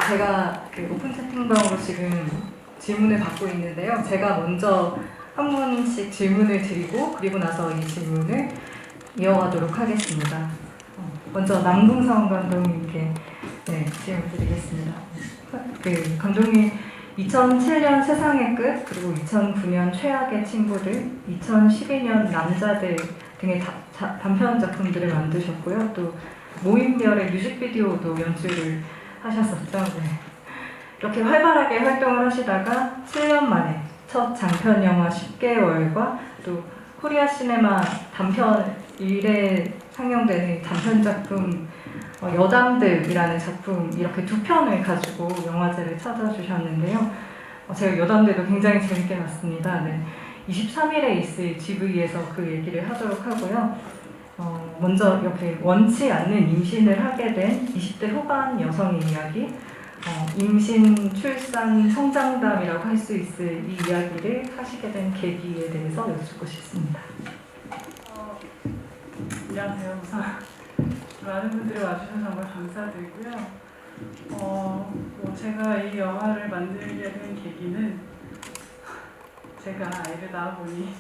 제가 그 오픈 채팅방으로 지금 질문을 받고 있는데요. 제가 먼저 한 분씩 질문을 드리고 그리고 나서 이 질문을 이어가도록 하겠습니다. 먼저 남궁성 감독님께 질문 드리겠습니다. 그 감독님 2007년 세상의 끝, 그리고 2009년 최악의 친구들, 2012년 남자들 등의 단편 작품들을 만드셨고요. 또 모임별의 뮤직비디오도 연출을 하셨었죠. 네. 이렇게 활발하게 활동을 하시다가 7년 만에 첫 장편 영화 10개월과 또 코리아 시네마 단편 1회 상영되는 단편 작품 여담들이라는 작품, 이렇게 두 편을 가지고 영화제를 찾아주셨는데요. 제가 여담들도 굉장히 재밌게 봤습니다. 네. 23일에 있을 GV에서 그 얘기를 하도록 하고요. 먼저 이렇게 원치 않는 임신을 하게 된 20대 후반 여성의 이야기, 임신, 출산, 성장담이라고 할 수 있을 이 이야기를 하시게 된 계기에 대해서 여쭙고 싶습니다. 안녕하세요. 우선 많은 분들이 와주셔서 정말 감사드리고요. 제가 이 영화를 만들게 된 계기는 제가 아이를 낳아보니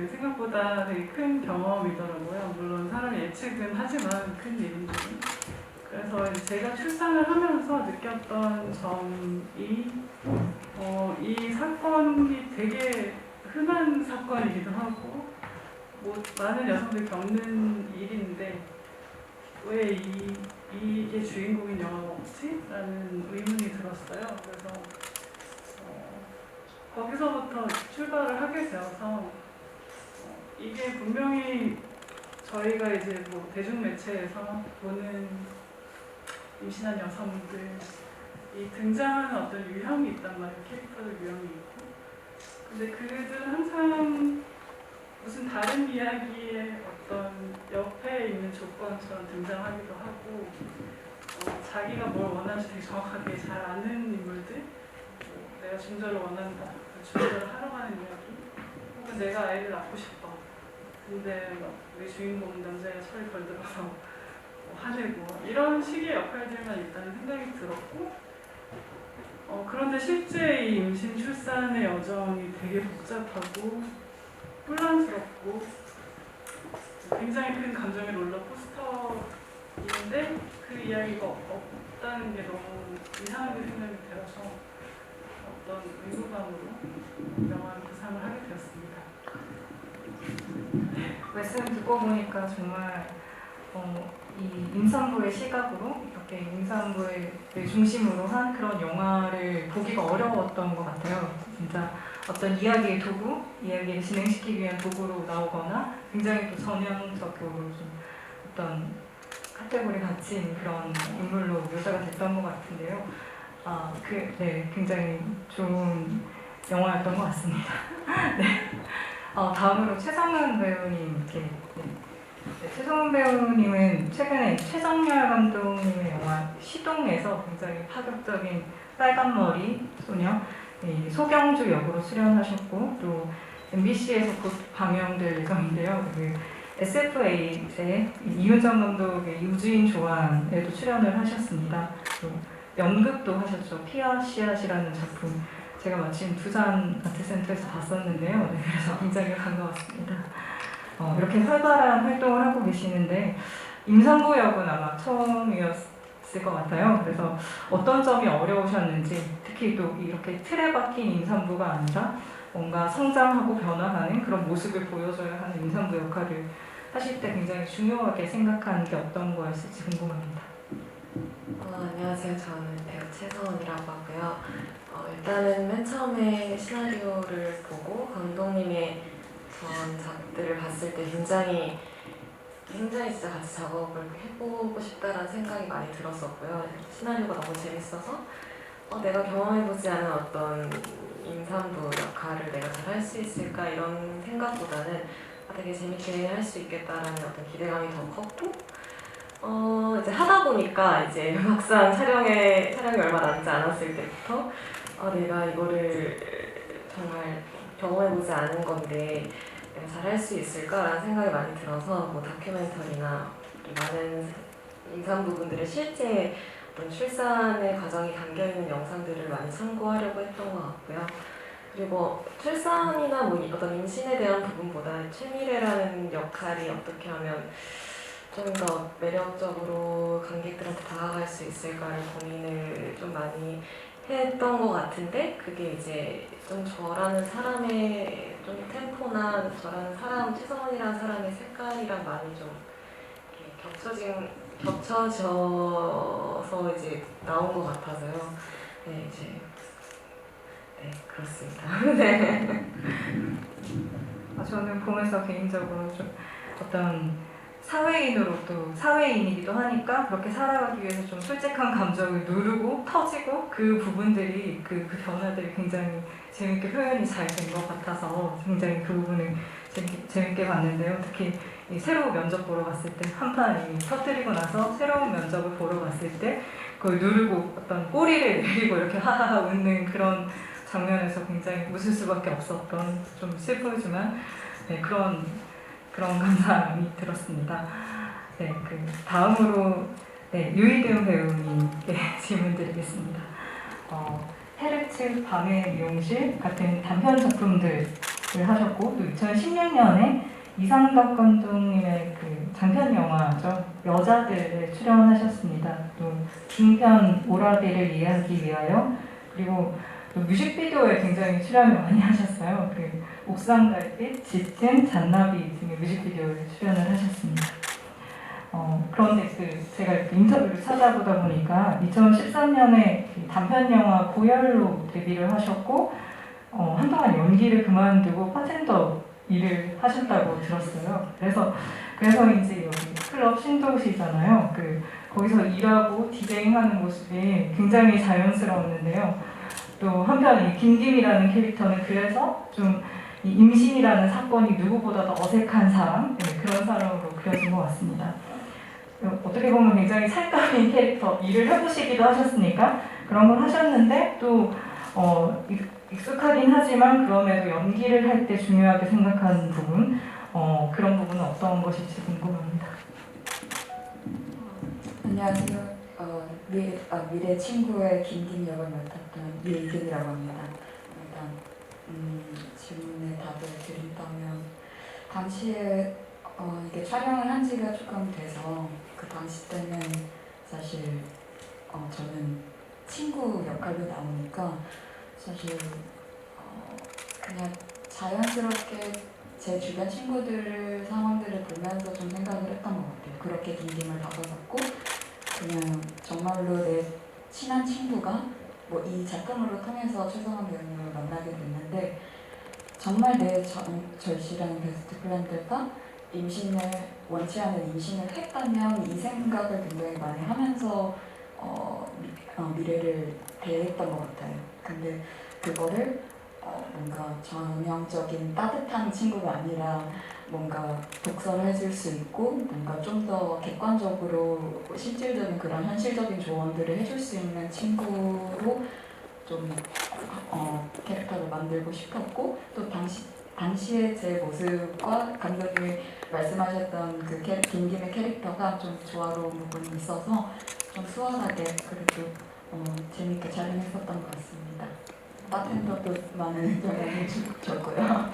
생각보다 되게 큰 경험이더라고요. 물론 사람이 예측은 하지만 큰 일인지. 그래서 제가 출산을 하면서 느꼈던 점이 이 사건이 되게 흔한 사건이기도 하고 많은 여성들이 겪는 일인데 왜 이게 주인공인 영화가 없지? 라는 의문이 들었어요. 그래서 거기서부터 출발을 하게 되어서 이게 분명히 저희가 이제 대중매체에서 보는 임신한 여성들이 등장하는 어떤 유형이 있단 말이에요. 캐릭터들 유형이 있고. 근데 그들은 항상 무슨 다른 이야기의 어떤 옆에 있는 조건처럼 등장하기도 하고 자기가 뭘 원하는지 되게 정확하게 잘 아는 인물들, 내가 중절을 원한다, 중절을 하러 가는 이야기, 혹은 내가 아이를 낳고 싶어. 근데 우리 주인공 남자애가 철이 벌들어서 화내고 이런 식의 역할들만 일단 생각이 들었고 그런데 실제 이 임신 출산의 여정이 되게 복잡하고 혼란스럽고 굉장히 큰 감정의 롤러코스터인데 그 이야기가 없다는 게 너무 이상하게 생각이 들어서 어떤 의무감으로 영화를 구상을 하게 되었습니다. 말씀 듣고 보니까 정말 이 임산부의 시각으로 이렇게 임산부를 중심으로 한 그런 영화를 보기가 어려웠던 것 같아요. 진짜 어떤 이야기의 도구, 이야기를 진행시키기 위한 도구로 나오거나 굉장히 또 전형적으로 좀 어떤 카테고리 갇힌 그런 인물로 묘사가 됐던 것 같은데요. 굉장히 좋은 영화였던 것 같습니다. 네. 다음으로 최성은 배우님께. 최성은 배우님은 최근에 최정열 감독님의 영화 시동에서 굉장히 파격적인 빨간머리 소녀 소경주 역으로 출연하셨고, 또 MBC에서 곧 방영될 예정인데요. SF8의 이효정 감독의 유주인 조안에도 출연을 하셨습니다. 또 연극도 하셨죠. 피아 씨앗이라는 작품. 제가 마침 부산 아트센터에서 봤었는데요. 그래서 굉장히 반가웠습니다. 이렇게 활발한 활동을 하고 계시는데 임산부 역은 아마 처음이었을 것 같아요. 그래서 어떤 점이 어려우셨는지, 특히 또 이렇게 틀에 박힌 임산부가 아니라 뭔가 성장하고 변화하는 그런 모습을 보여줘야 하는 임산부 역할을 하실 때 굉장히 중요하게 생각하는 게 어떤 거였을지 궁금합니다. 안녕하세요. 저는 배우 최서은이라고 하고요. 일단은 맨 처음에 시나리오를 보고 감독님의 전 작들을 봤을 때 굉장히 진짜 같이 작업을 해보고 싶다라는 생각이 많이 들었었고요. 시나리오가 너무 재밌어서 내가 경험해보지 않은 어떤 임산부 역할을 내가 잘 할 수 있을까 이런 생각보다는 되게 재밌게 할 수 있겠다라는 어떤 기대감이 더 컸고 이제 하다 보니까 이제 막상 촬영이 얼마 남지 않았을 때부터 내가 이거를 정말 경험해보지 않은 건데 내가 잘 할 수 있을까라는 생각이 많이 들어서 다큐멘터리나 많은 임산부분들의 실제 어떤 출산의 과정이 담겨있는 영상들을 많이 참고하려고 했던 것 같고요. 그리고 출산이나 뭐 어떤 임신에 대한 부분보다 최미래라는 역할이 어떻게 하면 좀 더 매력적으로 관객들한테 다가갈 수 있을까를 고민을 좀 많이 했던 것 같은데, 그게 이제 좀 저라는 사람의 좀 템포나 저라는 사람, 최성원이라는 사람의 색깔이랑 많이 좀 이렇게 겹쳐져서 이제 나온 것 같아서요. 네, 이제 네, 그렇습니다. 네. 저는 보면서 개인적으로 좀 어떤 사회인으로 또 사회인이기도 하니까 그렇게 살아가기 위해서 좀 솔직한 감정을 누르고 터지고 그 부분들이 그 변화들이 굉장히 재밌게 표현이 잘 된 것 같아서 굉장히 그 부분을 재밌게 봤는데요. 특히 이 새로운 면접 보러 갔을 때 한판 이미 터뜨리고 나서 새로운 면접을 보러 갔을 때 그걸 누르고 어떤 꼬리를 내리고 이렇게 하하하 웃는 그런 장면에서 굉장히 웃을 수밖에 없었던 좀 슬프지만 네, 그런 감상이 들었습니다. 네, 그 다음으로 네, 유희경 배우님께 질문드리겠습니다. 헤르츠 밤의 미용실 같은 단편 작품들을 하셨고 또 2016년에 이상덕 감독님의 그 장편 영화죠 여자들에 출연하셨습니다. 또 중편 오라비를 이해하기 위하여 그리고 또 뮤직비디오에 굉장히 출연을 많이 하셨어요. 그 옥상달빛, 짙은, 잔나비 등의 뮤직비디오에 출연을 하셨습니다. 그런데 제가 이렇게 인터뷰를 찾아보다 보니까 2013년에 단편 영화 고열로 데뷔를 하셨고 한동안 연기를 그만두고 바텐더 일을 하셨다고 들었어요. 그래서 이제 여기 클럽 신도시잖아요. 거기서 일하고 디제잉하는 모습이 굉장히 자연스러웠는데요. 또 한편 이 김김이라는 캐릭터는 그래서 좀 이 임신이라는 사건이 누구보다 더 어색한 사람, 네, 그런 사람으로 그려진 것 같습니다. 어떻게 보면 굉장히 찰떡인 캐릭터, 일을 해보시기도 하셨으니까 그런 걸 하셨는데 또 익숙하긴 하지만 그럼에도 연기를 할 때 중요하게 생각하는 부분, 그런 부분은 어떤 것일지 궁금합니다. 안녕하세요. 미래 친구의 김김 역을 맡았던 유희균이라고 합니다. 일단 질문에 답을 드린다면 당시에 이게 촬영을 한 지가 조금 돼서 그 당시 때는 사실 저는 친구 역할로 나오니까 사실 그냥 자연스럽게 제 주변 친구들 상황들을 보면서 좀 생각을 했던 것 같아요. 그렇게 김김을 다가갔고 그냥 정말로 내 친한 친구가 뭐 이 작품으로 통해서 최성원 배우님을 만나게 됐는데 정말 내 절실한 베스트 프렌드가 임신을 원치 않은 임신을 했다면 이 생각을 굉장히 많이 하면서 미래를 대했던 것 같아요. 근데 그거를 뭔가 전형적인 따뜻한 친구가 아니라 뭔가 독서를 해줄 수 있고 뭔가 좀 더 객관적으로 실질적인 그런 현실적인 조언들을 해줄 수 있는 친구로 좀 캐릭터를 만들고 싶었고 또 당시의 제 모습과 감독님이 말씀하셨던 그 김김의 캐릭터가 좀 조화로운 부분이 있어서 좀 수월하게 그래도 재밌게 촬영했었던 것 같습니다. 바텐더도 많은 영향을 줬고요.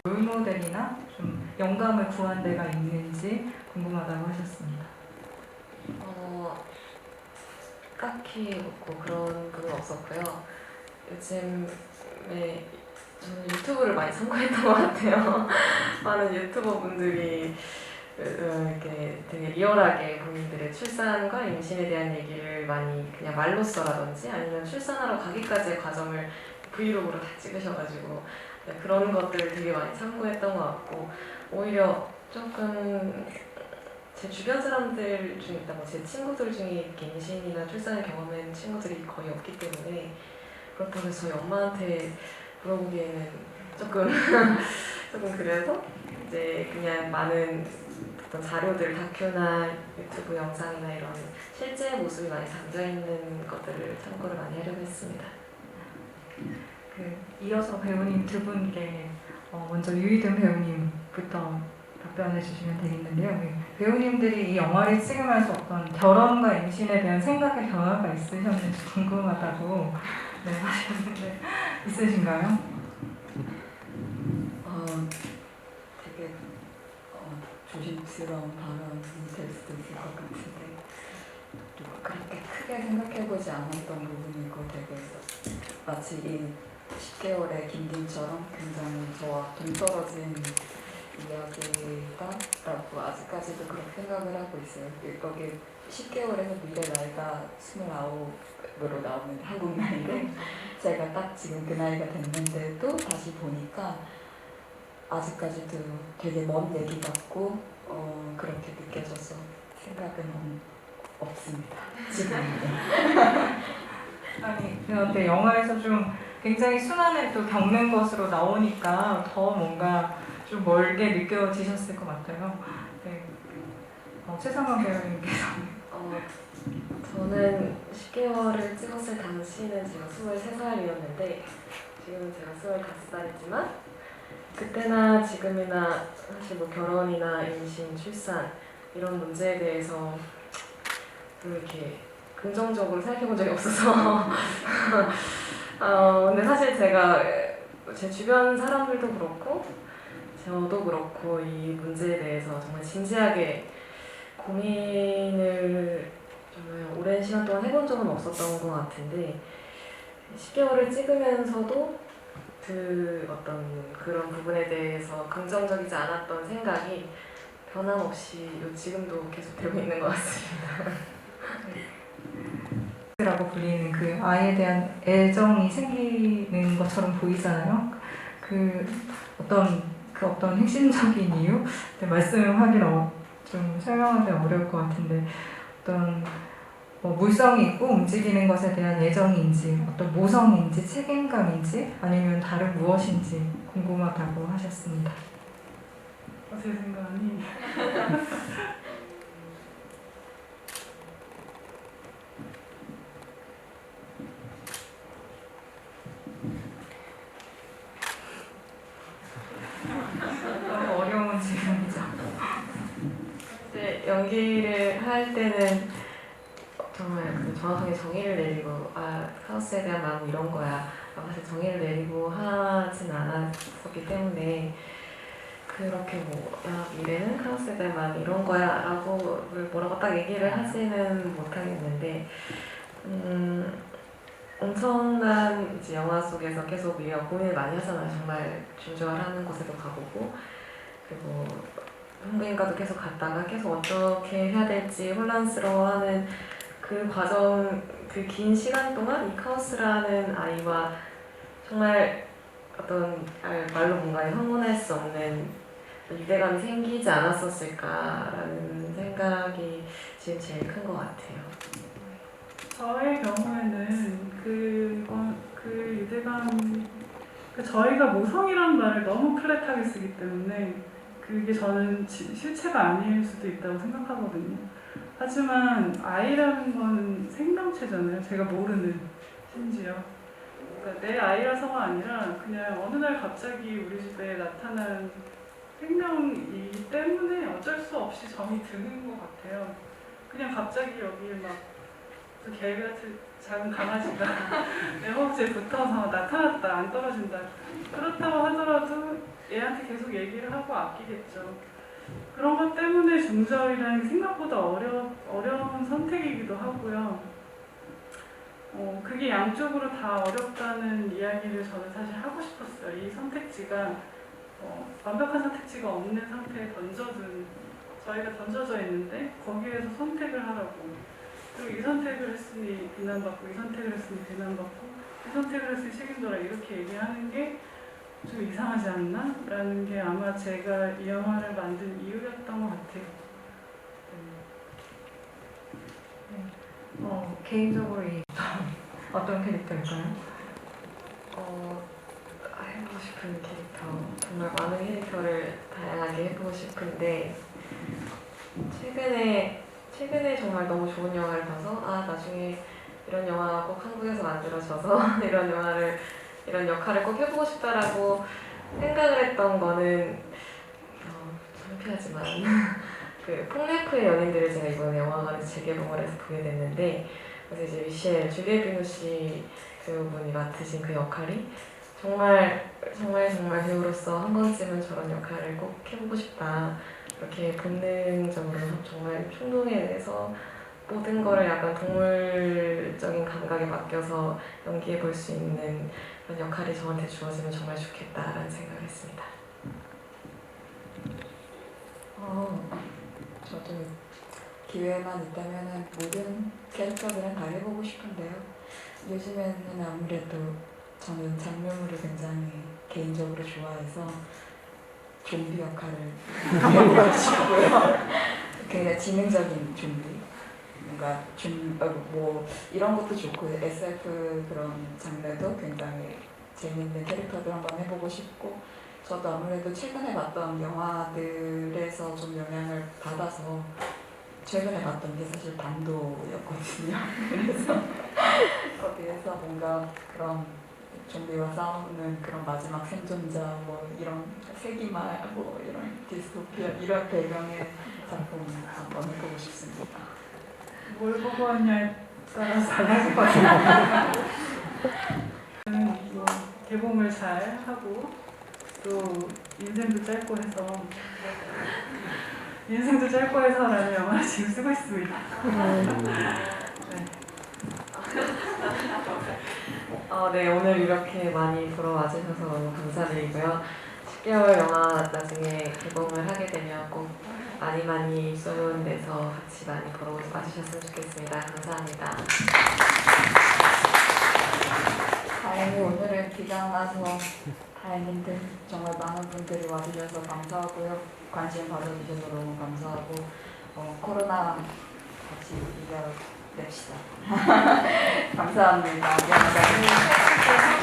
롤모델이나 좀 영감을 구한 데가 있는지 궁금하다고 하셨습니다. 딱히 뭐 그런 건 없었고요. 요즘에 저는 유튜브를 많이 참고했던 것 같아요. 많은 유튜버 분들이 이렇게 되게 리얼하게 본인들의 출산과 임신에 대한 얘기를 많이 그냥 말로써라든지 아니면 출산하러 가기까지의 과정을 브이로그로 다 찍으셔가지고 그런 것들을 되게 많이 참고했던 것 같고 오히려 조금 제 주변 사람들 중에 있다 제 친구들 중에 이렇게 임신이나 출산을 경험한 친구들이 거의 없기 때문에 그렇다고 해서 저희 엄마한테 물어보기에는 조금 그래서 이제 그냥 많은 어떤 자료들, 다큐나 유튜브 영상이나 이런 실제 모습이 많이 담겨있는 것들을 참고를 많이 하려고 했습니다. 이어서 배우님 두 분께 먼저 유희든 배우님부터 답변해 주시면 되겠는데요. 네. 배우님들이 이 영화를 찍으면서 어떤 결혼과 임신에 대한 생각의 변화가 있으셨는지 궁금하다고 네, 하셨는데 있으신가요? 되게 조심스러운 발언이 될 수도 있을 것 같은데 그렇게 크게 생각해보지 않았던 부분이고 되게 마치 이 10개월의 김김처럼 굉장히 저와 동떨어진 이야기다라고 아직까지도 그렇게 생각을 하고 있어요. 여기 10개월에서 미래 나이가 29으로 나오는 한국 나이인데 제가 딱 지금 그 나이가 됐는데도 다시 보니까 아직까지도 되게 먼 얘기 같고 그렇게 느껴져서 생각은 없습니다. 지금은. 아니 그런데 영화에서 좀 굉장히 순환을 또 겪는 것으로 나오니까 더 뭔가 좀 멀게 느껴지셨을 것 같아요. 네. 최상원 배우님께서 저는 10개월을 찍었을 당시는 제가 23살이었는데 지금은 제가 25살이지만 그때나 지금이나 사실 뭐 결혼이나 임신, 출산 이런 문제에 대해서 이렇게 긍정적으로 생각해본 적이 없어서 근데 사실 제가 제 주변 사람들도 그렇고 저도 그렇고 이 문제에 대해서 정말 진지하게 고민을 정말 오랜 시간 동안 해본 적은 없었던 것 같은데 10개월을 찍으면서도 그런 부분에 대해서 긍정적이지 않았던 생각이 변함없이 지금도 계속되고 있는 것 같습니다. 라고 불리는 그 아이에 대한 애정이 생기는 것처럼 보이잖아요. 그 어떤 핵심적인 이유? 네, 말씀하기는 좀 설명하기 어려울 것 같은데 어떤 물성이 있고 움직이는 것에 대한 애정인지 어떤 모성인지 책임감인지 아니면 다른 무엇인지 궁금하다고 하셨습니다. 제 생각이 너무 어려운 질문이죠. 이제 연기를 할 때는 정말 정확하게 정의를 내리고 카오스에 대한 마음 이런 거야 사실 정의를 내리고 하진 않았었기 때문에 그렇게 미래는 카오스에 대한 마음 이런 거야 라고 뭐라고 딱 얘기를 하지는 못하겠는데 엄청난 이제 영화 속에서 계속 우리가 고민을 많이 하잖아요. 정말 준주하는 곳에도 가보고 그리고 한국인과도 계속 갔다가 계속 어떻게 해야 될지 혼란스러워하는 그 과정, 그 긴 시간 동안 이 카오스라는 아이와 정말 어떤 말로 뭔가 형언할 수 없는 유대감이 생기지 않았었을까라는 생각이 지금 제일 큰 것 같아요. 저의 경우에는 그 유대감, 저희가 모성이라는 말을 너무 플랫하게 쓰기 때문에 그게 저는 실체가 아닐 수도 있다고 생각하거든요. 하지만 아이라는 건 생명체잖아요. 제가 모르는 심지어. 그러니까 내 아이라서가 아니라 그냥 어느 날 갑자기 우리 집에 나타난 생명이기 때문에 어쩔 수 없이 정이 드는 것 같아요. 그냥 갑자기 여기 개 같은 작은 강아지가 내 허벅지에 붙어서 나타났다, 안 떨어진다. 그렇다고 하더라도 얘한테 계속 얘기를 하고 아끼겠죠. 그런 것 때문에 중저이라는 게 생각보다 어려운 선택이기도 하고요. 그게 양쪽으로 다 어렵다는 이야기를 저는 사실 하고 싶었어요. 이 선택지가 완벽한 선택지가 없는 상태에 저희가 던져져 있는데 거기에서 선택을 하라고. 그리고 이 선택을 했으니 비난받고 이 선택을 했으니 비난받고 이 선택을 했으니 책임져라 이렇게 얘기하는 게 좀 이상하지 않나? 라는 게 아마 제가 이 영화를 만든 이유였던 것 같아요. 개인적으로 어떤 캐릭터일까요? 해보고 싶은 캐릭터 정말 많은 캐릭터를 다양하게 해보고 싶은데 최근에 정말 너무 좋은 영화를 봐서 나중에 이런 영화가 꼭 한국에서 만들어져서 이런 역할을 꼭 해보고 싶다라고 생각을 했던 거는 하지만 그 폭네크의 연인들을 제가 이번에 영화관에서 재개봉을 해서 보게 됐는데, 그래서 이제 미셸 줄리엣 비노시 배우분이 맡으신 그 역할이 정말 배우로서 한 번쯤은 저런 역할을 꼭 해보고 싶다, 이렇게 본능적으로 정말 충동에 의해서 모든 거를 약간 동물적인 감각에 맡겨서 연기해 볼 수 있는 그런 역할이 저한테 주어지면 정말 좋겠다라는 생각을 했습니다. 저도 기회만 있다면 모든 캐릭터들은 다 해보고 싶은데요. 요즘에는 아무래도 저는 장르를 굉장히 개인적으로 좋아해서 좀비 역할을 해보고 싶고요. 굉장히 지능적인 좀비. 뭔가 뭐 이런 것도 좋고 SF 그런 장르도 굉장히 재밌는 캐릭터들 한번 해보고 싶고, 저도 아무래도 최근에 봤던 영화들에서 좀 영향을 받아서 최근에 봤던 게 사실 반도였거든요. 그래서 거기에서 뭔가 그런 좀비와 싸우는 그런 마지막 생존자 뭐 이런 세기말 뭐 이런 디스토피아 이런 배경의 작품 한번 해보고 싶습니다. 뭘 보고 왔냐에 따라서 달라질 것 같아요. 저는 뭐 개봉을 잘 하고 또 인생도 짧고 해서라는 영화를 지금 쓰고 있습니다. 네. 네, 오늘 이렇게 많이 보러 와주셔서 너무 감사드리고요. 10개월 영화 나중에 개봉을 하게 되면 꼭 많이 소문 내서 같이 많이 보러 와주셨으면 좋겠습니다. 감사합니다. 다행히 오늘은 비가 안 와서 다행인데 정말 많은 분들이 와주셔서 감사하고요. 관심 가져주셔서 너무 감사하고 코로나 같이 이겨냅시다. 감사합니다. 미안하다.